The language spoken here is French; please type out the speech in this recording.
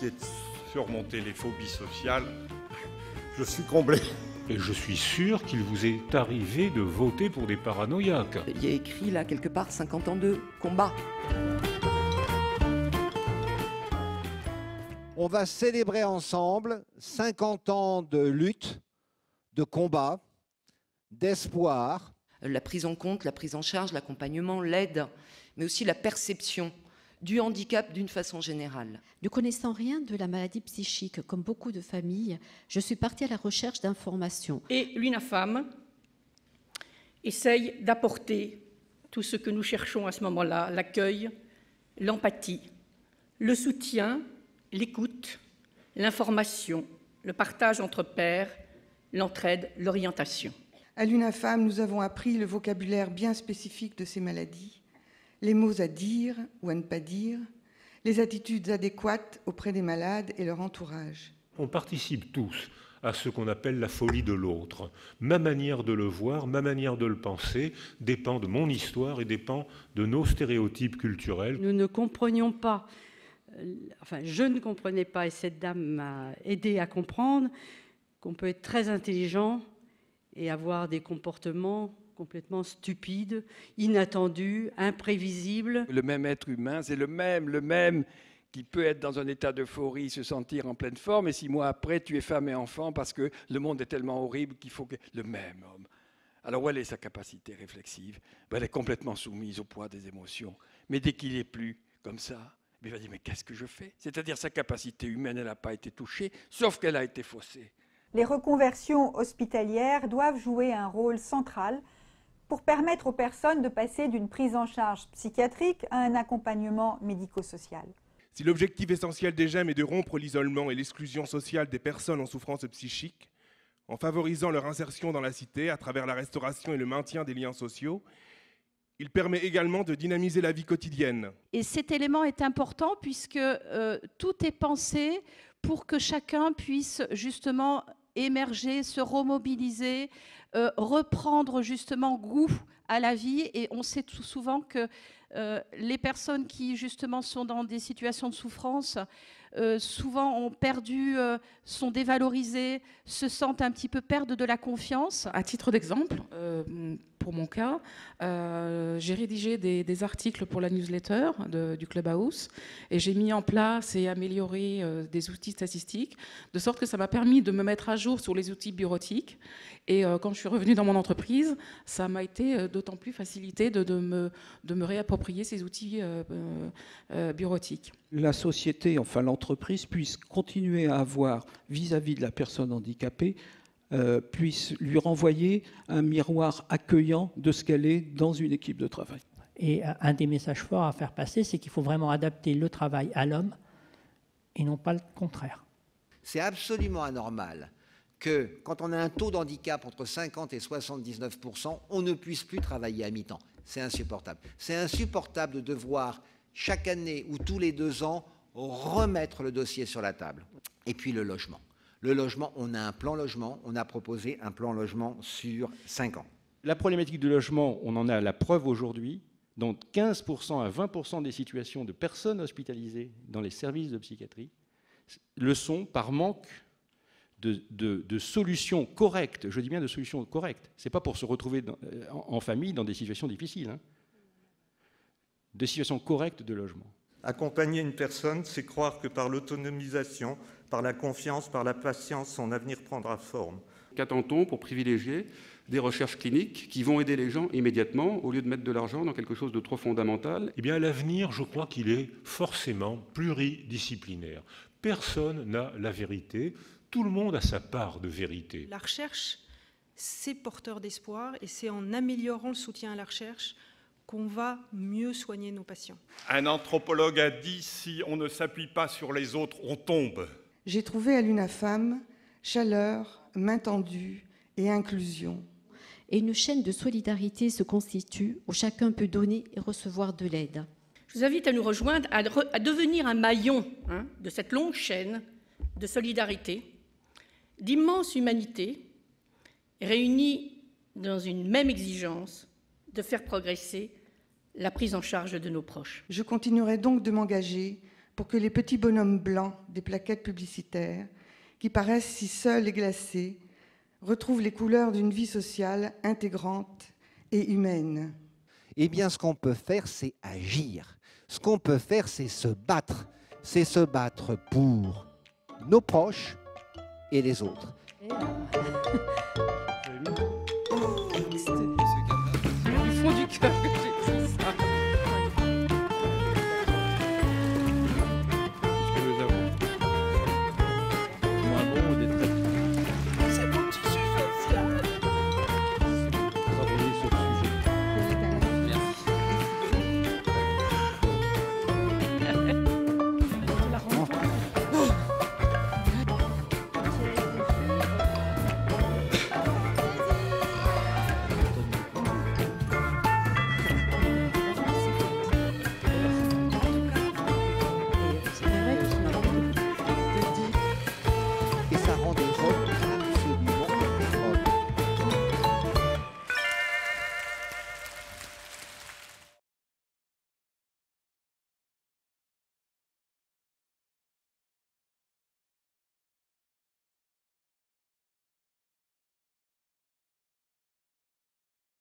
de surmonter les phobies sociales, je suis comblé. Et je suis sûr qu'il vous est arrivé de voter pour des paranoïaques. Il y a écrit là quelque part 50 ans de combat. On va célébrer ensemble 50 ans de lutte, de combat, d'espoir. La prise en compte, la prise en charge, l'accompagnement, l'aide, mais aussi la perception du handicap d'une façon générale. Ne connaissant rien de la maladie psychique, comme beaucoup de familles, je suis partie à la recherche d'informations. Et l'UNAFAM essaye d'apporter tout ce que nous cherchons à ce moment-là, l'accueil, l'empathie, le soutien, l'écoute, l'information, le partage entre pairs, l'entraide, l'orientation. À l'UNAFAM, nous avons appris le vocabulaire bien spécifique de ces maladies, les mots à dire ou à ne pas dire, les attitudes adéquates auprès des malades et leur entourage. On participe tous à ce qu'on appelle la folie de l'autre. Ma manière de le voir, ma manière de le penser dépend de mon histoire et dépend de nos stéréotypes culturels. Nous ne comprenions pas, je ne comprenais pas, et cette dame m'a aidé à comprendre qu'on peut être très intelligent et avoir des comportements complètement stupides, inattendus, imprévisibles. Le même être humain, c'est le même qui peut être dans un état d'euphorie, se sentir en pleine forme, et 6 mois après, tu es femme et enfant parce que le monde est tellement horrible qu'il faut que... Le même homme. Alors où elle est sa capacité réflexive? Elle est complètement soumise au poids des émotions. Mais dès qu'il n'est plus comme ça, il va dire, mais qu'est-ce que je fais? C'est-à-dire sa capacité humaine, elle n'a pas été touchée, sauf qu'elle a été faussée. Les reconversions hospitalières doivent jouer un rôle central pour permettre aux personnes de passer d'une prise en charge psychiatrique à un accompagnement médico-social. Si l'objectif essentiel des GEM est de rompre l'isolement et l'exclusion sociale des personnes en souffrance psychique, en favorisant leur insertion dans la cité à travers la restauration et le maintien des liens sociaux, il permet également de dynamiser la vie quotidienne. Et cet élément est important puisque tout est pensé pour que chacun puisse justement émerger, se remobiliser, reprendre justement goût à la vie. Et on sait tout souvent que les personnes qui justement sont dans des situations de souffrance, souvent ont perdu, sont dévalorisées, se sentent un petit peu perdre de la confiance. À titre d'exemple, pour mon cas, j'ai rédigé des articles pour la newsletter du Clubhouse et j'ai mis en place et amélioré des outils statistiques, de sorte que ça m'a permis de me mettre à jour sur les outils bureautiques. Et quand je suis revenue dans mon entreprise, ça m'a été d'autant plus facilité de me réapproprier ces outils bureautiques. La société, enfin l'entreprise, puisse continuer à avoir vis-à-vis de la personne handicapée, puisse lui renvoyer un miroir accueillant de ce qu'elle est dans une équipe de travail. Et un des messages forts à faire passer, c'est qu'il faut vraiment adapter le travail à l'homme et non pas le contraire. C'est absolument anormal que quand on a un taux d'handicap entre 50 et 79%, on ne puisse plus travailler à mi-temps. C'est insupportable. C'est insupportable de devoir, chaque année ou tous les 2 ans, remettre le dossier sur la table. Et puis le logement. Le logement, on a un plan logement, on a proposé un plan logement sur 5 ans. La problématique du logement, on en a la preuve aujourd'hui. Dans 15% à 20% des situations de personnes hospitalisées dans les services de psychiatrie le sont par manque de solutions correctes. Je dis bien de solutions correctes. Ce n'est pas pour se retrouver en famille dans des situations difficiles. Hein. De situations correctes de logement. Accompagner une personne, c'est croire que par l'autonomisation, par la confiance, par la patience, son avenir prendra forme. Qu'attend-on pour privilégier des recherches cliniques qui vont aider les gens immédiatement au lieu de mettre de l'argent dans quelque chose de trop fondamental? Eh bien, à l'avenir, je crois qu'il est forcément pluridisciplinaire. Personne n'a la vérité. Tout le monde a sa part de vérité. La recherche, c'est porteur d'espoir et c'est en améliorant le soutien à la recherche qu'on va mieux soigner nos patients. Un anthropologue a dit « si on ne s'appuie pas sur les autres, on tombe ». J'ai trouvé à l'UNAFAM chaleur, main tendue et inclusion. Et une chaîne de solidarité se constitue où chacun peut donner et recevoir de l'aide. Je vous invite à nous rejoindre, à devenir un maillon de cette longue chaîne de solidarité, d'immense humanité, réunie dans une même exigence de faire progresser la prise en charge de nos proches. Je continuerai donc de m'engager pour que les petits bonhommes blancs des plaquettes publicitaires, qui paraissent si seuls et glacés, retrouvent les couleurs d'une vie sociale intégrante et humaine? Eh bien, ce qu'on peut faire, c'est agir. Ce qu'on peut faire, c'est se battre. C'est se battre pour nos proches et les autres.